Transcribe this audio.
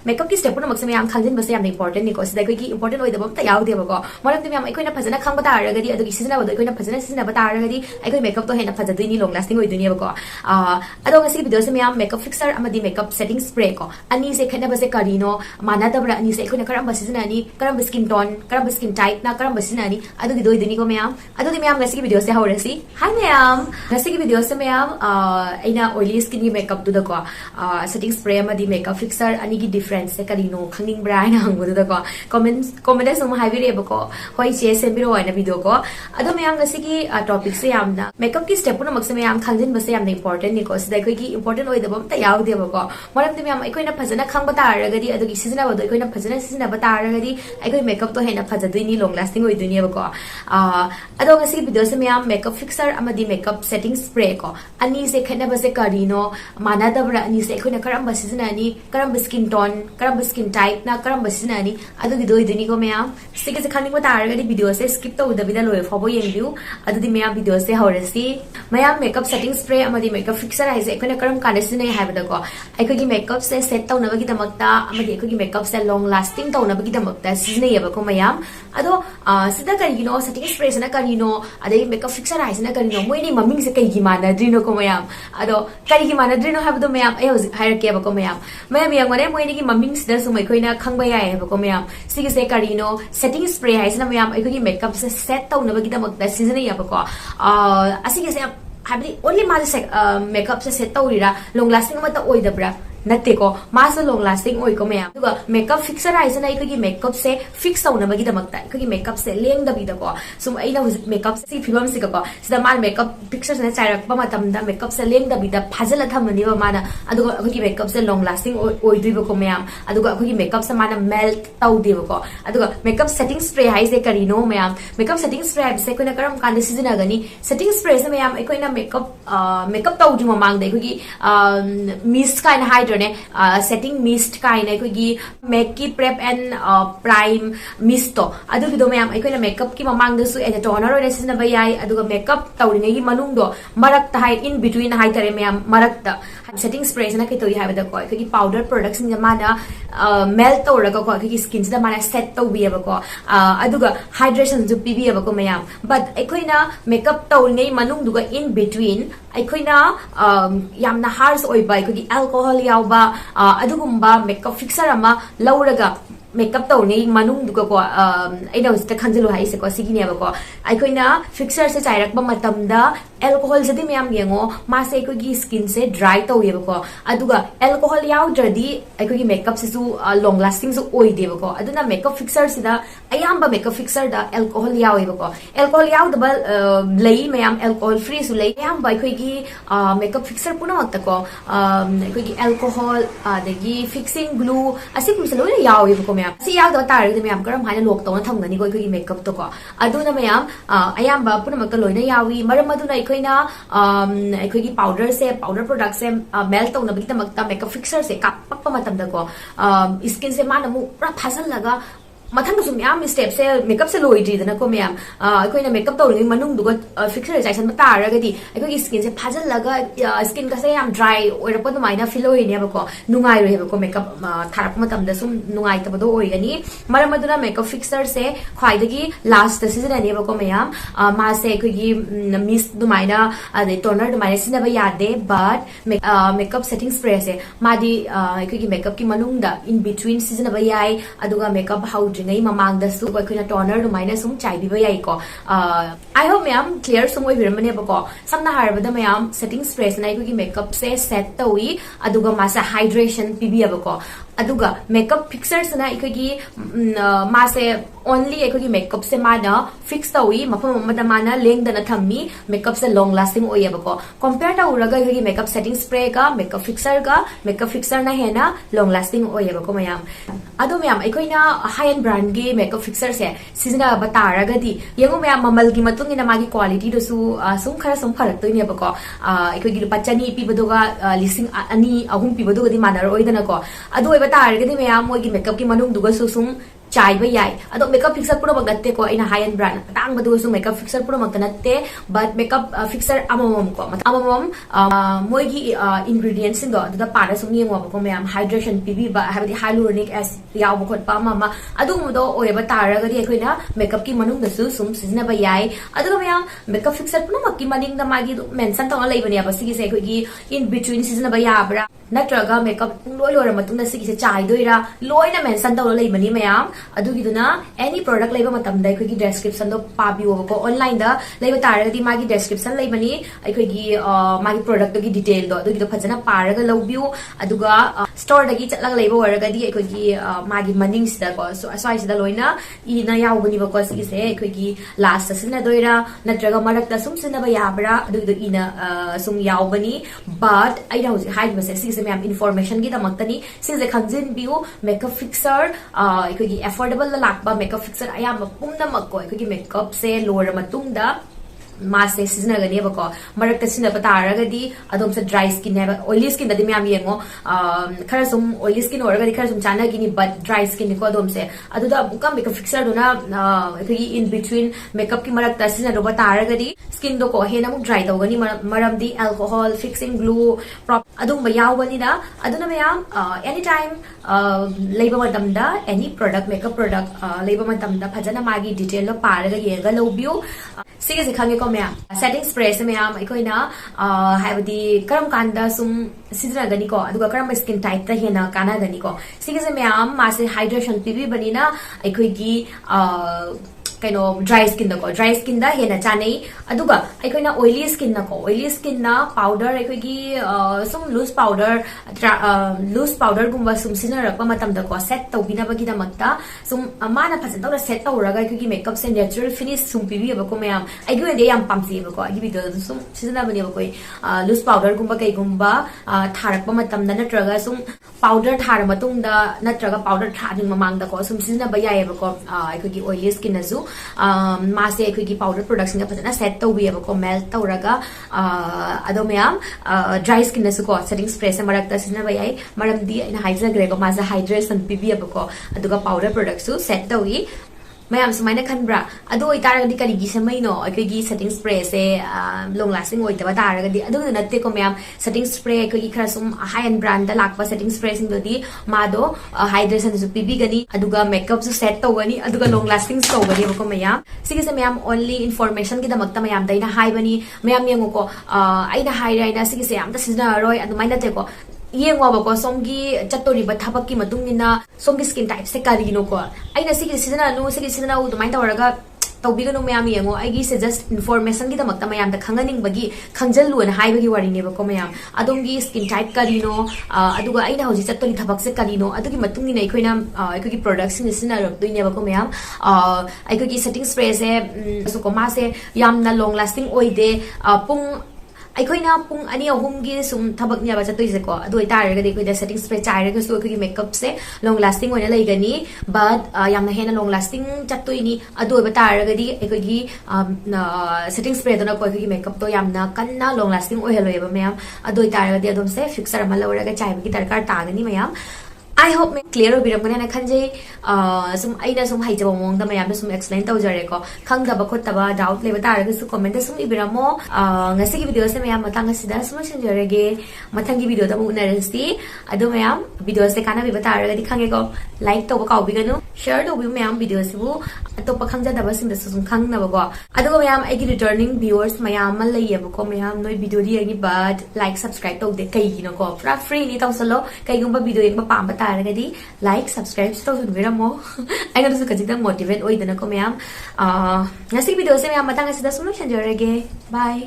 makeup ki step puna maksam yam khangjin base yam important ni ko sida koi ki important oi dabam ta yaw de ba ko maram de yam ai koi na phajana khang ba ta ra ga di adu ki season ba do koi na phajana season ba ta ra ga di ai koi makeup to hena phajadui ni long lasting oi duni ba ko ado ngasi video se yam makeup fixer amadi makeup setting spray ko ani se khetnaba se karino mana da bra ani se koi na karam ba season ani karam skin tone karam skin type na karam season ani adu ki doi duni ko yam adu di yam ngasi video se hawrasi hi ma'am ngasi video se yam aina oily skin ki makeup du da ko setting spray amadi makeup fixer ani ki difference se karino khanging bra na hang bu da ko comment sum hai bi re ba ko hoi che se biro aina video ko ado ma'am ngasi ki topic se yam na makeup ki step puna maksam yam khangjin base yam important ni ko sida koi ki important oi da bam ta yaw de ba ko maram de yam ai koi na phajana khang ba ta ra ga di adu ki season ba do koi na phajana season ba ta ra ga di ai koi makeup to hena phajadui ni long lasting oi duni ba ko ado ngasi ki video se yam makeup fixer amadi makeup setting spray ko ani se khetnaba se karino mana da bra ani se koi na karam season ani karam skin tone karam skin type na karam season ani adu ki doi duni ko ma'am sige se khani ba ta ra ga di video se skip to da vida loe fobo yeng view adu di ma'am video se hawrasi ma'am makeup setting spray amadi makeup fixer ai se koi na karam kan se nei ha ba da ko ai koi ki makeup se set to na ba gi damakta amadi koi ki makeup se long lasting to na ba gi damakta season nei ba ko ma'am ado sida karino setting spray se na karino adai makeup fixer ai se na karino moi ni maming se kai gi mana drino ko ma'am ado kari gi mana drino ha ba do ma'am ai hozi hire ke ba ko ma'am yang ngone moi ni gi maming se da su mai koi na khang ba ya ba ko ma'am sige se karino setting spray ai se na ma'am ai koi ki makeup se set to na ba gi damakta season nei ba ko asige se habli only ma se makeup se set to rira long lasting ma ta oi da bra natte ko mas long lasting oi ko ma'am duga makeup fixer ai sana ai ki makeup se fix tauna bagi damakta ki makeup se leng da bi da ko sum ai na makeup se phibam se ko sida mal makeup fixer se chairak ba matam da makeup se leng da bi da phajala thamani ba mana aduga ki makeup se long lasting oi dui ba ko ma'am aduga ki makeup se mana melt tau de ba ko aduga makeup setting spray ai se karino ma'am makeup setting spray se ko na karam kan season agani setting spray se ma'am ai ko na makeup tau ju mamang de ki mist kind hide setting mist kind aikogi makeup prep and prime mist to adu bido ma'am aikoina makeup ki mamang da su and toner oi resina ba yai aduga makeup tawringai gi manung do marak ta hai in between hai tare ma'am marak ta setting spray na kai to hai ba da ko aikogi powder products ni mana melt to ra ko aikogi skin da mana set to bi ba ko aduga hydration ju pi bi ba ko ma'am but aikoina makeup tawringai manung duga in between aikoina yamna harsh oi ba aikogi alcohol yaw ba adugumba makeup fixer ama lauraga makeup to nei manung duga ko aina hosita khanjalo hai se ko sigi ne ba ko ai koina fixer se chairak ba matam da alcohol jadi ma'am yengo ma se ko gi skin se dry to ye ba ko aduga alcohol yaw jadi ai ko gi makeup se su long lasting su oi de ba ko aduna makeup fixer sida ayamba makeup fixer da alcohol yaw ye ba ko alcohol yaw da lei ma'am alcohol free su lei ayamba ai ko gi makeup fixer puna makta ko ai ko gi alcohol adagi fixing glue asim se loi yaw ye ba ko si yaw da tar de ma'am karam haina lok to na thamgani ko gi makeup to ko aduna ma'am ayamba puna makta loina yawi maram aduna aikoina aikogi powder se powder product se melt to na bita makta makeup fixer se kapak pa matam da ko skin se mana mu pra phasal laga mathang su ma'am step se makeup se loi ji dana ko ma'am aikoina makeup to ngi manung du fixer jai san ta ra ga di aikogi skin se phasal laga skin ka se yam dry oi ra pa mai na feel oi ne ba ko nungai ro he ba ko makeup tharap matam da sum nungai ta ba do oi gani maram aduna makeup fixer se khwai dagi last season ne ba ko ma'am ma se aikogi mist du mai na ade toner du mai sina ba yade but makeup setting spray se ma di aikogi makeup ki manung da in between season ba yai aduga makeup how ngai mamang da su koi na toner du mai na sum chai bi ba yai ko I hope ma'am clear sum oi biram ne ba ko samna har ba da ma'am setting spray na ko gi makeup se set to wi aduga ma sa hydration pi bi ba ko aduga makeup fixer na ikogi ma se only ikogi makeup se mana fix to wi mafam amada mana leng da na thammi makeup se long lasting oi ba ko compare ta uraga ikogi makeup setting spray ka makeup fixer na hena long lasting oi ba ko ma'am ado ma'am ikoina high end brand gi makeup fixer se season ba tara ga di yengo ma'am mamal gi matung ina magi quality do su sum khara sum pharak to ne ba ko ikogi lupa chani pi bodoga listing ani ahum pi bodoga di manar oi da na ko ado ba tara ga di ma'am moi gi makeup ki manung duga su sum chaiba yai ado makeup fixer pura mag natte ko ina high end brand tang badu su makeup fixer pura mag natte but makeup fixer amamam ko amamam moi gi ingredients sin do da para sum yeng wa ko mayam hydration pibi ba habdi hyaluronic acid yaw ba khot pa mama adu mu do oye ba tara ga di khoina makeup ki manung da su sum sizna ba yai adu mayam makeup fixer pura mag ki maning da magi mention tong lai bani ba sigi se khoi gi in between sizna ba ya bra natraga makeup loi loi ra matung da sigi se chai doira loina mention tong lai bani mayam adu gi duna any product laiba matam da khoi gi description do pabi wo ko online da laiba tara ga di magi description lai bani ai khoi gi magi product gi detail do adu gi do phajana para ga lobiu aduga store da gi chatlang laiba wara ga di ai khoi gi magi maning sida ko so asai sida loina I na yaw bani ba ko sigi se ai khoi gi last sina doira natraga marak da sum sina ba yabra adu do ina sum yaw bani but ai da hide ba se sigi se ma'am information की दमक्तनी सिंजे खंजिन बिउ makeup fixer अखोगी affordable लाकबा makeup fixer अयाम पुमनमक को अखोगी मेकअप से लोर मतुंगदा मासे सिजनगनी बको मरक सिन बतारगदी अदम से ड्राई स्किन है ऑयली स्किन ददि मैम येंगो खरा सुम ऑयली स्किन ओरगदी खरा सुम चानागिनी बट ड्राई स्किन को अदम से अदुदा बुका मेकअप फिक्सर दुना अखोगी इन बिटवीन मेकअप की मरक सिन रो बतारगदी स्किन दो को हेना मु ड्राई तौगनी मरमदी अल्कोहल फिक्सिंग ग्लू प्रॉप अदुम यावनी दा अदुना मैम एनी टाइम लेबा मतमदा एनी प्रोडक्ट मेकअप प्रोडक्ट लेबा मतमदा फजना मागी डिटेल लो पारगा येगा लोबियो सिगे से खांगे को मैम सेटिंग स्प्रे से मैम अखोइना हाइबदी करम कांदा सुम सिजनगनी को अदुगा करम स्किन टाइप ता हेना कानागनी को सिगे से मैम मासे हाइड्रेशन पीबी बनीना अखोइगी कनो ड्राई स्किन दा हेना चानै अदुगा अखोइना ऑयली स्किन ना पाउडर अखोइगी सुम लूज पाउडर गुम्बा सुम सिनरकपा मतम दा को सेट तौबिना बगी दा मक्ता सुम माना फजन तौरा सेट तौरगा अखोइगी मेकअप से नेचुरल फिनिश सुम पीबी बको मैम अगु दे याम पामसी बको अगि वीडियो सुम सिजना बनी बको लूज पाउडर गुम्बा कई गुम्बा थारकपा मतम दा नत्रगा सुम पाउडर थार मतुंग दा नत्रगा पाउडर थारिंग ममांग दा को सुम सिजना बयाय बको अखोइगी ऑयली स्किन नजु मासे अखोइगी पाउडर प्रोडक्ट्स का फजना सेट तौबियबको मेल्ट तौरगा अदो मैम ड्राई स्किन नसु को सेटिंग स्प्रे से मरकता सिना बयाय मरमदी इन हाइड्रेट को मासे हाइड्रेशन पीबियबको अदुगा पाउडर प्रोडक्ट्स सेट तौई मैम सुमाइना खनब्रा अदो इतारगदी करिगी समैनो अखोइगी सेटिंग स्प्रे से लॉन्ग लास्टिंग ओइतबा तारगदी अदो नत्ते को मैम सेटिंग स्प्रे अखोइगी खरा सुम हाई एंड ब्रांड दा लाकबा सेटिंग स्प्रे सिंग दोदी मादो हाइड्रेशन सु पीबीगनी अदुगा मेकअप सु सेट तौगनी अदुगा लॉन्ग लास्टिंग तौगनी बको मैम सिगे से मैम ओनली इन्फॉर्मेशन की दमकता मैम दैना हाइबनी मैम येंगो को आइना हाइराइना सिगे से याम ता सिजना रोय अदुमाइना तेको येंगवाबको सोमगी चत्तोरी बथाबक की मतुंगिना सोमगी स्किन टाइप से कारिनो को आइना सिगे सिजना नु सिगे सिजना उ दुमाइन तौरगा तौबिगनो मैम येंगो आइगी से जस्ट इन्फॉर्मेशन की दमकता मैम दा खंगनिंग बगी खंगजलु न हाइबगी वारिने बको मैम अदोंगी स्किन टाइप कारिनो अदुगा आइना होजि चत्तोरी थबक से कारिनो अदुगी मतुंगिना अखोइना अखोइगी प्रोडक्ट्स नि सिना रबदुइने बको मैम अखोइगी सेटिंग स्प्रे से सुको मासे यामना लॉन्ग लास्टिंग ओइदे पुंग अखोइना पुंग अनि अहुमगी सुम थबक न्याबा चतोइसे को अदुइ तारगदि अखोइदा सेटिंग स्प्रे चाइरगा सु अखोइगी मेकअप से लॉन्ग लास्टिंग ओइना लैगनी बट यामना हेना लॉन्ग लास्टिंग चतोइनी अदुइ तारगदि अखोइगी सेटिंग स्प्रे दोना को अखोइगी मेकअप तो यामना कन्ना लॉन्ग लास्टिंग ओइहलोयबा मैम अदुइ तारगदि अदुम से फिक्सर अमा लौरगा चाइबगी दरकार तागनी मैम I hope मैं clear होबिरमगने ना खंजे सुम आइना सुम हाइजब मोंग मैम सुम एक्सप्लेन तौजरे को खंगदबा खोतबा डाउट लेबा तारगा सु कमेंट सुम इबिरमो ngasi वीडियो से मैम मतंग सिदा सुम संजरगे मथंगी वीडियो दा उनरसी अदो मैम वीडियो से काना बिबा तारगा दि खंगे को लाइक तौबा काउबिगनु शेयर तौबि मैम वीडियो सिबु अतोपा खंगजदबा सिंदा सुम खंगनबा को अदो मैम आइगी रिटर्निंग व्यूअर्स मैम मन लैयबो को मैम नोय वीडियो दि आइगी बट लाइक सब्सक्राइब तौदे कइगिनो को पूरा फ्रीली तौसलो कइगुंबा वीडियो एकबा पाम तारगदी लाइक सब्सक्राइब तौसुनबिरमो आइगदसु खजिदा मोटिवेट ओइदना को मैम ngasi वीडियो से मैम मतंग सिदा सुम संजरगे बाय